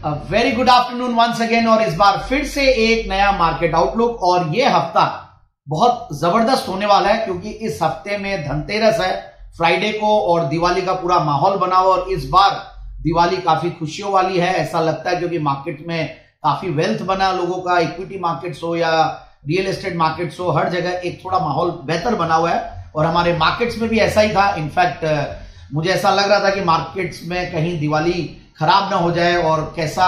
Very good afternoon once again. और इस बार फिर से एक नया मार्केट आउटलुक। और ये हफ्ता बहुत जबरदस्त होने वाला है क्योंकि इस हफ्ते में धनतेरस है फ्राइडे को और दिवाली का पूरा माहौल बना हुआ। और इस बार दिवाली काफी खुशियों वाली है ऐसा लगता है क्योंकि मार्केट में काफी वेल्थ बना लोगों का, इक्विटी मार्केट्स हो या रियल एस्टेट मार्केट्स हो, हर जगह एक थोड़ा माहौल बेहतर बना हुआ है। और हमारे मार्केट्स में भी ऐसा ही था। इनफैक्ट मुझे ऐसा लग रहा था कि मार्केट्स में कहीं दिवाली खराब ना हो जाए और कैसा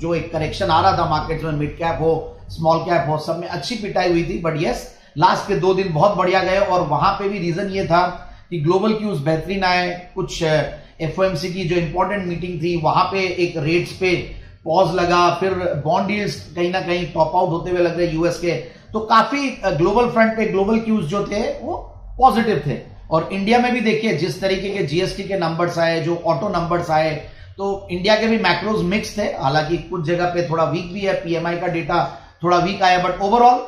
जो एक करेक्शन आ रहा था मार्केट्स में, मिड कैप हो स्मॉल कैप हो, सब में अच्छी पिटाई हुई थी। बट यस, लास्ट के 2 दिन बहुत बढ़िया गए और वहां पे भी रीजन ये था कि ग्लोबल क्यूज बेहतरीन आए। कुछ एफओएमसी की जो इंपॉर्टेंट मीटिंग थी वहां पे एक रेट्स पे पॉज लगा, फिर बॉन्ड यील्ड्स कहीं ना कहीं टॉप आउट होते हुए लग रहे यूएस के। तो काफी ग्लोबल फ्रंट पे ग्लोबल क्यूज जो थे वो पॉजिटिव थे। और इंडिया में भी देखिए जिस तरीके के जीएसटी के नंबर्स आए, जो ऑटो नंबर्स आए, तो इंडिया के भी मैक्रोज मिक्स थे। हालांकि कुछ जगह पे थोड़ा वीक भी है, पीएमआई का डेटा थोड़ा वीक आया, बट ओवरऑल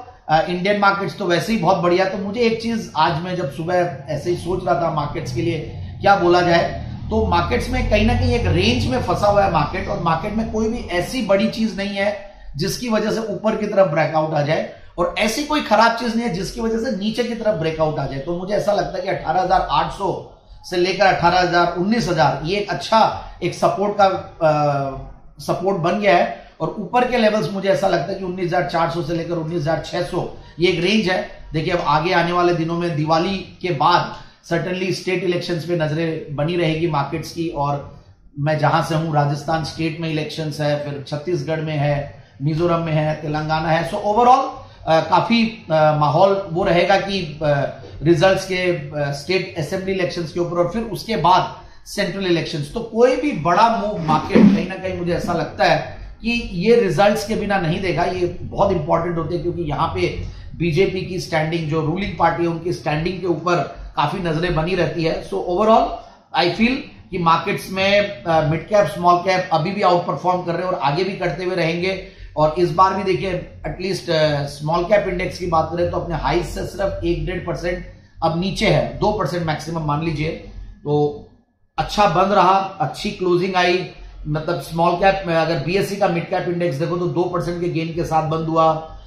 इंडियन मार्केट्स तो वैसे ही बहुत बढ़िया। तो मुझे एक चीज आज मैं जब सुबह ऐसे ही सोच रहा था मार्केट्स के लिए क्या बोला जाए, तो मार्केट्स में कहीं ना कहीं एक रेंज में फंसा हुआ है मार्केट। और मार्केट में कोई भी ऐसी बड़ी चीज नहीं है जिसकी वजह से ऊपर की तरफ ब्रेकआउट आ जाए और ऐसी कोई खराब चीज नहीं है जिसकी वजह से नीचे की तरफ ब्रेकआउट आ जाए। तो मुझे ऐसा लगता है कि 18,800 से लेकर 18,000 19,000 ये एक अच्छा एक सपोर्ट का सपोर्ट बन गया है। और ऊपर के लेवल्स मुझे ऐसा लगता है कि 19,400 से लेकर 19,600 ये एक रेंज है। देखिए अब आगे आने वाले दिनों में दिवाली के बाद सर्टेनली स्टेट इलेक्शंस पे नजरें बनी रहेगी मार्केट्स की। और मैं जहां से हूं राजस्थान स्टेट में इलेक्शंस है, फिर छत्तीसगढ़ में है, मिजोरम में है, तेलंगाना है। सो ओवरऑल काफी माहौल वो रहेगा कि रिजल्ट्स के स्टेट असेंबली इलेक्शंस के ऊपर और फिर उसके बाद सेंट्रल इलेक्शंस। तो कोई भी बड़ा मूव मार्केट कहीं ना कहीं मुझे ऐसा लगता है कि ये रिजल्ट्स के बिना नहीं देगा। ये बहुत इंपॉर्टेंट होते हैं क्योंकि यहाँ पे बीजेपी की स्टैंडिंग, जो रूलिंग पार्टी है उनकी स्टैंडिंग के ऊपर काफी नजरें बनी रहती है। सो ओवरऑल आई फील कि मार्केट्स में मिड कैप स्मॉल कैप अभी भी आउट परफॉर्म कर रहे हैं और आगे भी करते हुए रहेंगे। और इस बार भी देखिए एटलीस्ट स्मॉल कैप इंडेक्स की बात करें तो अपने हाई से सिर्फ 1-1.5% अब नीचे है, 2% मैक्सिमम मान लीजिए। तो अच्छा बंद रहा, अच्छी क्लोजिंग आई। मतलब स्मॉल कैप में अगर बीएससी का मिड कैप इंडेक्स देखो तो 2% के गेन के साथ बंद हुआ।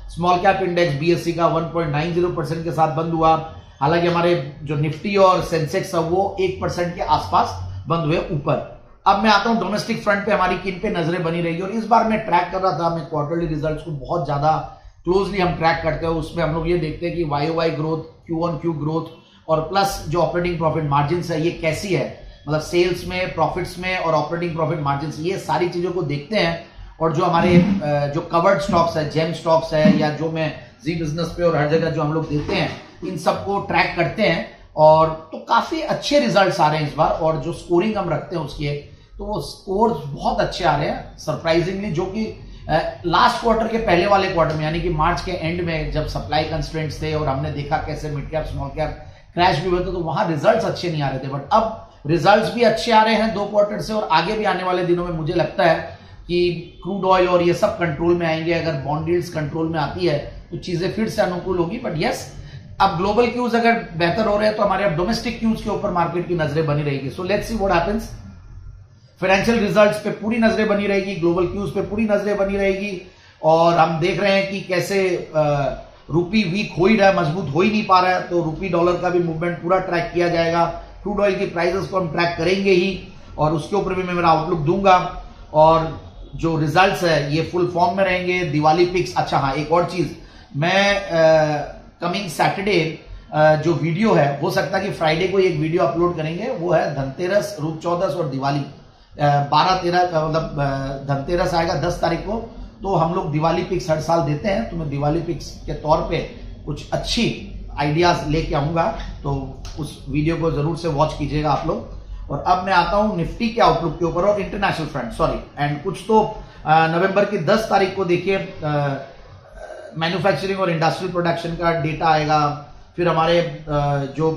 स्मॉल कैप इंडेक्स बीएससी का 1.90% के साथ बंद हुआ। हालांकि हमारे जो निफ्टी और सेंसेक्स है वो 1% के आसपास बंद हुए ऊपर। अब मैं आता हूं डोमेस्टिक फ्रंट पे हमारी किन पे नजरें बनी रहेगी। और इस बार मैं ट्रैक कर रहा था, मैं क्वार्टरली रिजल्ट्स को बहुत ज्यादा क्लोजली हम ट्रैक करते हैं। उसमें हम लोग ये देखते हैं कि वाई ग्रोथ, क्यू ग्रोथ और प्लस जो ऑपरेटिंग प्रॉफिट मार्जिन है ये कैसी है, मतलब सेल्स में, प्रॉफिट्स में और ऑपरेटिंग प्रॉफिट मार्जिन, ये सारी चीजों को देखते हैं। और जो हमारे जो कवर्ड स्टॉक्स है, जेम स्टॉक्स है, या जो मैं जी बिजनेस पे और हर जगह जो हम लोग देते हैं, इन सबको ट्रैक करते हैं। और तो काफी अच्छे रिजल्ट्स आ रहे हैं इस बार। और जो स्कोरिंग हम रखते हैं उसकी, तो वो स्कोर्स बहुत अच्छे आ रहे हैं सरप्राइजिंगली। जो कि लास्ट क्वार्टर के पहले वाले क्वार्टर में यानी कि मार्च के एंड में जब सप्लाई कंस्ट्रेंट्स थे और हमने देखा कैसे mid cap small cap crash भी हुए थे, तो वहां रिजल्ट्स अच्छे नहीं आ रहे थे। बट अब रिजल्ट्स भी अच्छे आ रहे हैं 2 क्वार्टर से और आगे भी आने वाले दिनों में मुझे लगता है कि क्रूड ऑयल और ये सब कंट्रोल में आएंगे। अगर बॉन्ड यील्ड्स कंट्रोल में आती है तो चीजें फिर से अनुकूल होगी। बट यस, अब ग्लोबल क्यूज अगर बेहतर हो रहे हैं तो हमारे अब डोमेस्टिक क्यूज के ऊपर मार्केट की नजरें बनी रहेगी। So let's see what happens. Financial results पे पूरी नजरें बनी रहेगी, ग्लोबल क्यूज पे पूरी नजरें बनी रहेगी। और हम देख रहे हैं कि कैसे रुपी वीक हो ही रहा है, मजबूत हो ही नहीं पा रहा है। तो रुपी डॉलर का भी मूवमेंट पूरा ट्रैक किया जाएगा। क्रूड ऑयल की प्राइसेस को हम ट्रैक करेंगे ही और उसके ऊपर भी मैं मेरा आउटलुक दूंगा। और जो रिजल्ट्स है ये फुल फॉर्म में रहेंगे। दिवाली पिक्स, अच्छा हाँ एक और चीज, मैं कमिंग सैटरडे जो वीडियो है, हो सकता है कि फ्राइडे को एक वीडियो अपलोड करेंगे। वो है धनतेरस, रूप चौदस और दिवाली 12-13 का, मतलब धनतेरस आएगा 10 तारीख को। तो हम लोग दिवाली पिक्स हर साल देते हैं, तो मैं दिवाली पिक्स के तौर पे कुछ अच्छी आइडियाज लेके आऊंगा। तो उस वीडियो को जरूर से वॉच कीजिएगा आप लोग। और अब मैं आता हूं निफ्टी के आउटलुक के ऊपर और इंटरनेशनल फ्रंट, सॉरी एंड कुछ तो नवंबर की 10 तारीख को देखिए मैन्युफैक्चरिंग और इंडस्ट्रियल प्रोडक्शन का डेटा आएगा। फिर हमारे जो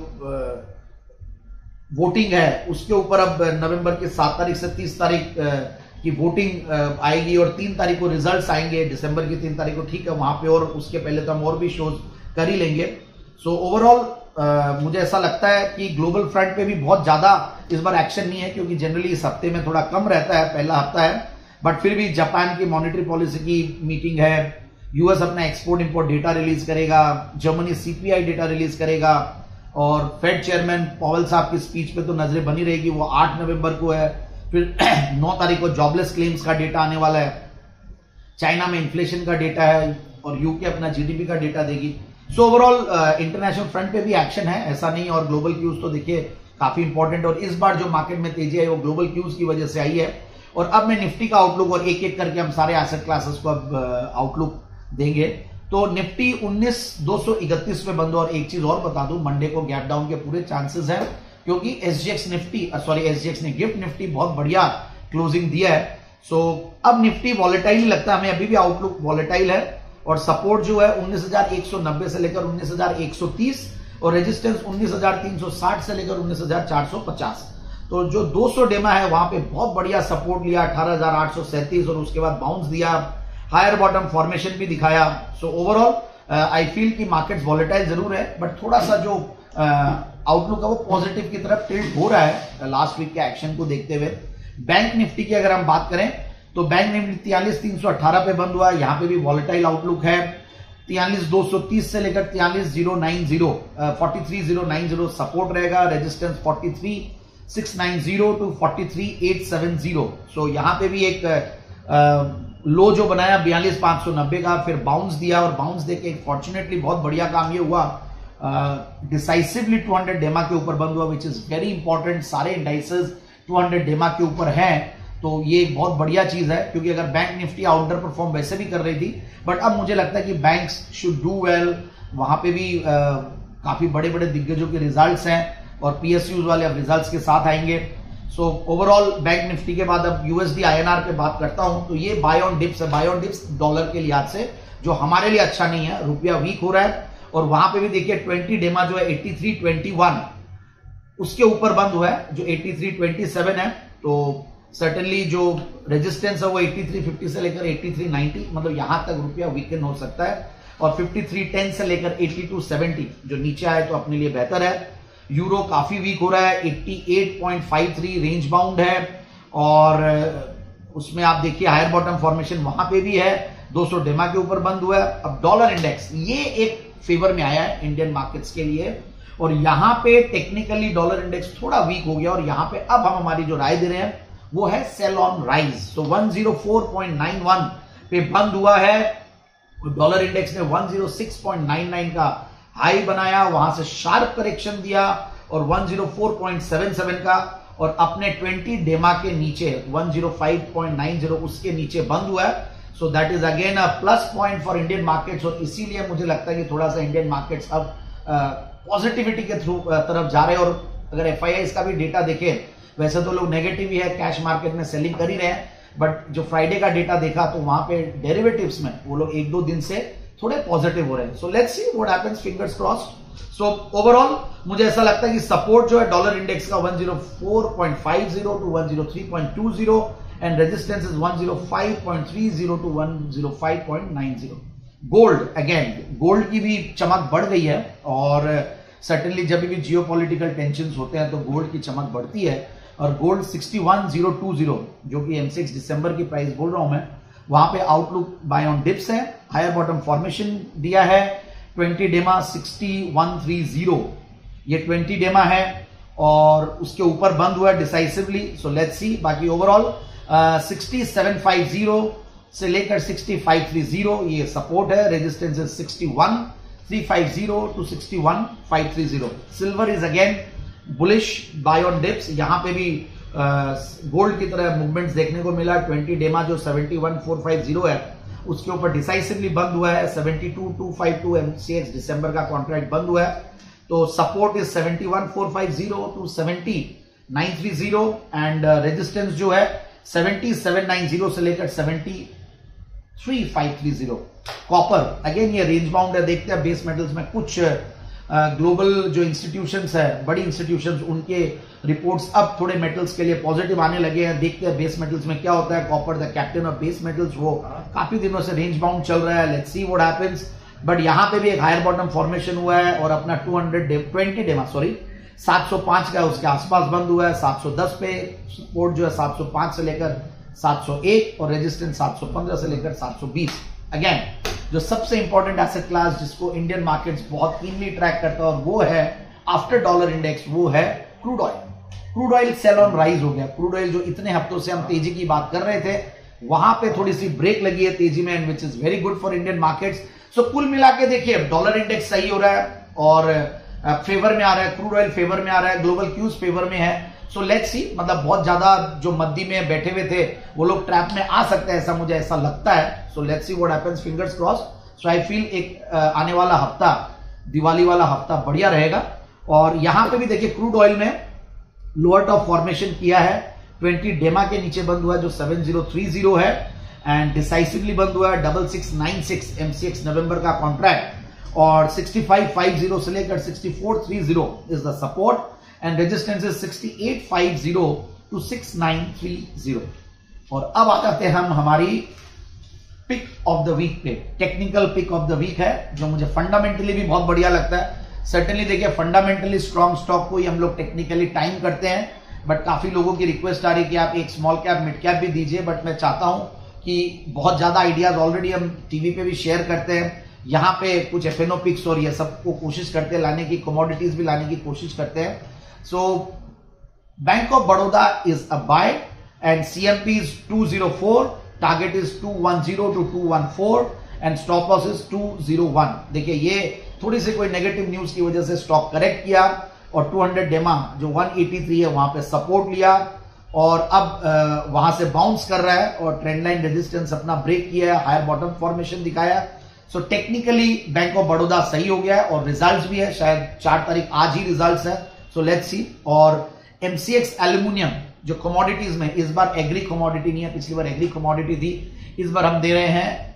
वोटिंग है उसके ऊपर अब नवंबर के 7 तारीख से 30 तारीख की वोटिंग आएगी और 3 तारीख को रिजल्ट्स आएंगे, दिसंबर की 3 तारीख को। ठीक है, वहां पे और उसके पहले तो हम और भी शोज कर ही लेंगे। सो ओवरऑल मुझे ऐसा लगता है कि ग्लोबल फ्रंट पे भी बहुत ज्यादा इस बार एक्शन नहीं है क्योंकि जनरली इस हफ्ते में थोड़ा कम रहता है, पहला हफ्ता है। बट फिर भी जापान की मॉनेटरी पॉलिसी की मीटिंग है, यूएस अपना एक्सपोर्ट इंपोर्ट डेटा रिलीज करेगा, जर्मनी सीपीआई डेटा रिलीज करेगा, और फेड चेयरमैन पॉवेल साहब की स्पीच पे तो नजरें बनी रहेगी, वो 8 नवंबर को है। फिर 9 तारीख को जॉबलेस क्लेम्स का डेटा आने वाला है, चाइना में इन्फ्लेशन का डेटा है, और यूके अपना जीडीपी का डेटा देगी। सो ओवरऑल इंटरनेशनल फ्रंट पे भी एक्शन है, ऐसा नहीं। और ग्लोबल क्यूज तो देखिए काफी इंपॉर्टेंट, और इस बार जो मार्केट में तेजी आई वो ग्लोबल क्यूज की वजह से आई है। और अब मैं निफ्टी का आउटलुक, और एक एक करके हम सारे एसेट क्लासेस को अब आउटलुक देंगे। तो निफ्टी 19,231 पे बंद, और एक चीज और बता दूं, मंडे को गैप डाउन के पूरे चांसेस हैं, क्योंकि एसजीएक्स ने गिफ्ट निफ्टी बहुत बढ़िया क्लोजिंग दिया है। सो अब निफ्टी वॉलेटाइल लगता है हमें, अभी भी आउटलुक वॉलेटाइल है, और सपोर्ट जो है 19,190 से लेकर 19,130, और रेजिस्टेंस 19,360 से लेकर 19,450। तो जो 200 डेमा है वहां पे बहुत बढ़िया सपोर्ट लिया 18,837, और उसके बाद बाउंस दिया, हायर बॉटम फॉर्मेशन भी दिखाया। सो ओवरऑल आई फील कि मार्केट्स वॉलेटाइल जरूर है, बट थोड़ा सा जो आउटलुक है वो पॉजिटिव की तरफ टिल्ट हो रहा है लास्ट वीक के एक्शन को देखते हुए। बैंक निफ्टी की अगर हम बात करें तो बैंक निफ्टी 43,318 पे बंद हुआ, यहां पे भी वॉलेटाइल आउटलुक है। 43,230 से लेकर 43,090 सपोर्ट रहेगा, रेजिस्टेंस 43,690 टू 43,870। सो यहां पे भी एक लो जो बनाया 42,590 का, फिर बाउंस दिया, और बाउंस देके फॉर्चुनेटली बहुत बढ़िया काम ये हुआ, डिसाइसिवली 200 डेमा के ऊपर बंद हुआ, विच इज वेरी इंपॉर्टेंट। सारे इंडाइसेस 200 डेमा के ऊपर हैं, तो ये एक बहुत बढ़िया चीज है, क्योंकि अगर बैंक निफ्टी आउटर परफॉर्म वैसे भी कर रही थी, बट अब मुझे लगता है कि बैंक्स शुड डू वेल। वहां पे भी काफी बड़े बड़े दिग्गजों के रिजल्ट्स हैं, और पीएसयूज वाले अब रिजल्ट्स के साथ आएंगे। सो ओवरऑल बैंक निफ्टी के बाद अब यूएसडी आईएनआर पे बात करता हूं, तो ये बाय ऑन डिप्स है, बाय ऑन डिप्स डॉलर के लिहाज से, जो हमारे लिए अच्छा नहीं है, रुपया वीक हो रहा है। और वहां पे भी देखिए 20 डेमा जो है 83.21 उसके ऊपर बंद हुआ है, जो 83.27 है। तो सर्टेनली जो रेजिस्टेंस है वो 83.50 से लेकर 83.90, मतलब यहां तक रुपया वीकन हो सकता है, और 53.10 से लेकर 82.70 जो नीचे आए तो अपने लिए बेहतर है। यूरो काफी वीक हो रहा है, 88.53 रेंज बाउंड है, और उसमें आप देखिए हायर बॉटम फॉर्मेशन वहां पे भी है, 200 डेमा के ऊपर बंद हुआ है। अब डॉलर इंडेक्स ये एक फेवर में आया है इंडियन मार्केट्स के लिए, और यहां पे टेक्निकली डॉलर इंडेक्स थोड़ा वीक हो गया, और यहां पे अब हम हमारी जो राय दे रहे हैं वो है सेल ऑन राइज। सो 104.91 पे बंद हुआ है, डॉलर इंडेक्स ने 106.99 का हाई बनाया, वहां से शार्प करेक्शन दिया, और 104.77 का, और अपने 20 डेमा के नीचे 105.90 उसके नीचे बंद हुआ है। So that is again a plus point for Indian markets, और इसीलिए मुझे लगता है कि थोड़ा सा इंडियन मार्केट्स अब पॉजिटिविटी के थ्रू तरफ जा रहे हैं। और अगर एफआईआई का भी डेटा देखें, वैसे तो लोग नेगेटिव ही है, कैश मार्केट में सेलिंग कर ही रहे हैं, बट जो फ्राइडे का डेटा देखा तो वहां पे डेरिवेटिव्स में वो लोग 1-2 दिन से थोड़े पॉजिटिव हो रहे हैं। So let's see what happens, fingers crossed. So overall मुझे ऐसा लगता है कि सपोर्ट जो है डॉलर इंडेक्स का 104.50 to 103.20, and resistance is 105.30 to 105.90। Gold, again gold की भी चमक बढ़ गई है, और सर्टेनली जब भी जियोपॉलिटिकल टेंशंस होते हैं तो गोल्ड की चमक बढ़ती है, और गोल्ड 61,020 जो कि M6 दिसंबर की प्राइस बोल रहा हूं मैं, वहां पे आउटलुक बाय ऑन डिप्स है, हायर बॉटम फॉर्मेशन दिया है, 20 डेमा 6130 ये 20 डेमा है, और उसके ऊपर बंद हुआ डिसाइसिवली। सो लेट्स सी, बाकी ओवरऑल 6750 से लेकर 6530 ये सपोर्ट है, resistance is 61,350 to 61,530। Silver is again bullish buy on dips, यहां पे भी गोल्ड की तरह मूवमेंट्स देखने को मिला। 20 डेमा जो 71,450 है उसके ऊपर डिसाइसिवली बंद हुआ है, 72,252 MCX दिसंबर का कॉन्ट्रैक्ट बंद हुआ है। तो support is 71,450 to 70,930, and resistance जो है 70,790 से लेकर 73,530। कॉपर अगेन ये रेंज बाउंड है, देखते हैं बेस मेटल्स में कुछ ग्लोबल जो इंस्टीट्यूशंस है, बड़ी इंस्टीट्यूशंस, उनके रिपोर्ट्स अब थोड़े मेटल्स के लिए पॉजिटिव आने लगे हैं। देखते हैं बेस मेटल्स में क्या होता है। Copper the captain of base metals, वो काफी दिनों से रेंज बाउंड चल रहा है, let's see what happens. But यहां पे भी एक हायर बॉटम फॉर्मेशन हुआ है, और अपना 20 डेमा 705 का उसके आसपास बंद हुआ है। 710 पे सपोर्ट जो है 705 से लेकर 701 और रेजिस्टेंस 715 से लेकर 720। अगेन जो सबसे इंपॉर्टेंट एसेट क्लास जिसको इंडियन मार्केट्स बहुत कीनली ट्रैक करता है और वो है आफ्टर डॉलर इंडेक्स, वो है crude oil. Crude oil sell on rise हो गया। क्रूड ऑयल जो इतने हफ्तों से हम तेजी की बात कर रहे थे, वहां पे थोड़ी सी ब्रेक लगी है तेजी में, and which is very good for Indian markets. So कुल मिला के देखिए डॉलर इंडेक्स सही हो रहा है और फेवर में आ रहा है, क्रूड ऑयल फेवर में आ रहा है, ग्लोबल क्यूज फेवर में है। सो लेट्स सी, मतलब बहुत ज्यादा जो मद्दी में बैठे हुए थे वो लोग ट्रैप में आ सकते हैं, ऐसा मुझे ऐसा लगता है। So let's see what happens, fingers cross. So I feel एक आने वाला हफ्ता, दिवाली वाला हफ्ता बढ़िया रहेगा। और यहां पे भी देखिए क्रूड ऑयल में लोअर टॉप फॉर्मेशन किया है, 20 डेमा के नीचे बंद हुआ है जो 7030 है, एंड डिसाइसिवली बंद हुआ है 6696 MCX नवंबर का कॉन्ट्रैक्ट, और 6550 से लेकर 6430 is the support and resistance is 6850 to 6930। और अब आ जाते हैं हम हमारी पिक ऑफ द वीक पे। Technical pick of the week है जो मुझे फंडामेंटली भी बहुत बढ़िया लगता है। सर्टेनली देखिए फंडामेंटली स्ट्रॉन्ग स्टॉक को ही हम लोग टेक्निकली टाइम करते हैं, बट काफी लोगों की रिक्वेस्ट आ रही है कि आप एक स्मॉल कैप मिड कैप भी दीजिए, बट मैं चाहता हूं कि बहुत ज्यादा आइडियाज ऑलरेडी हम टीवी पे भी शेयर करते हैं, यहाँ पे कुछ एफएनओ पिक्स और ये सबको कोशिश करते हैं लाने की, कमोडिटीज भी लाने की कोशिश करते हैं। So bank of Baroda is a buy and CMP is 204, target is 210 to 214 and stop loss is 201। देखिए ये थोड़ी सी कोई नेगेटिव न्यूज की वजह से स्टॉक करेक्ट किया और 200 डेमा जो 183 है वहां पे सपोर्ट लिया और अब वहां से बाउंस कर रहा है और ट्रेंड लाइन रेजिस्टेंस अपना ब्रेक किया है, हायर बॉटम फॉर्मेशन दिखाया। So technically bank of Baroda सही हो गया है और रिजल्ट्स भी है, शायद 4 तारीख आज ही रिजल्ट्स है। So let's see. और एमसीएक्स एल्यूमिनियम जो कमोडिटीज में, इस बार एग्री कमोडिटी नहीं है, पिछली बार एग्री कमोडिटी थी, इस बार हम दे रहे हैं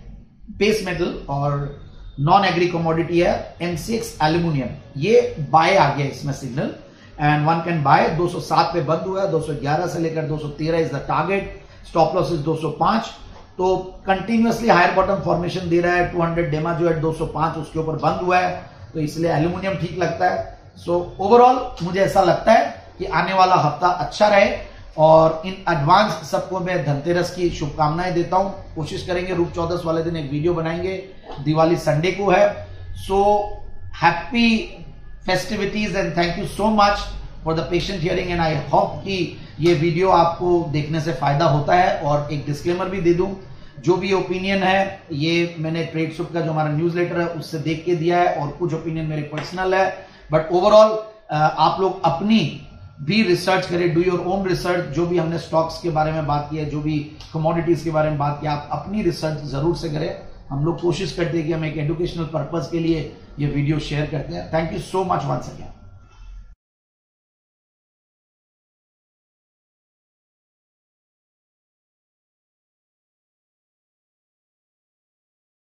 बेस मेटल और नॉन एग्री कमोडिटी है एमसीएक्स एल्यूमिनियम। ये बाय आ गया इसमें signal and one can buy. 207 पे बंद हुआ है, 211 से लेकर 213 is the target, stop loss is 205। तो कंटिन्यूअसली हायर बॉटम फॉर्मेशन दे रहा है। 200 डेमा जो है 205 उसके ऊपर बंद हुआ है, तो इसलिए एल्यूमिनियम ठीक लगता है। सो ओवरऑल मुझे ऐसा लगता है कि आने वाला हफ्ता अच्छा रहे और इन एडवांस सबको मैं धनतेरस की शुभकामनाएं देता हूं। कोशिश करेंगे रूप चौदस वाले दिन एक वीडियो बनाएंगे, दिवाली संडे को है। So happy festivities and thank you so much for the patient hearing and I hope कि ये वीडियो आपको देखने से फायदा होता है। और एक डिस्क्लेमर भी दे दूं, जो भी ओपिनियन है ये मैंने ट्रेडसुप का जो हमारा न्यूज़लेटर है उससे देख के दिया है और कुछ ओपिनियन मेरे पर्सनल है, बट ओवरऑल आप लोग अपनी भी रिसर्च करें, डू योर ओन रिसर्च। जो भी हमने स्टॉक्स के बारे में बात किया, जो भी कमोडिटीज के बारे में बात किया, आप अपनी रिसर्च जरूर से करें। हम लोग कोशिश करते हैं कि हम एक एजुकेशनल पर्पज के लिए ये वीडियो शेयर करते हैं। Thank you so much once again.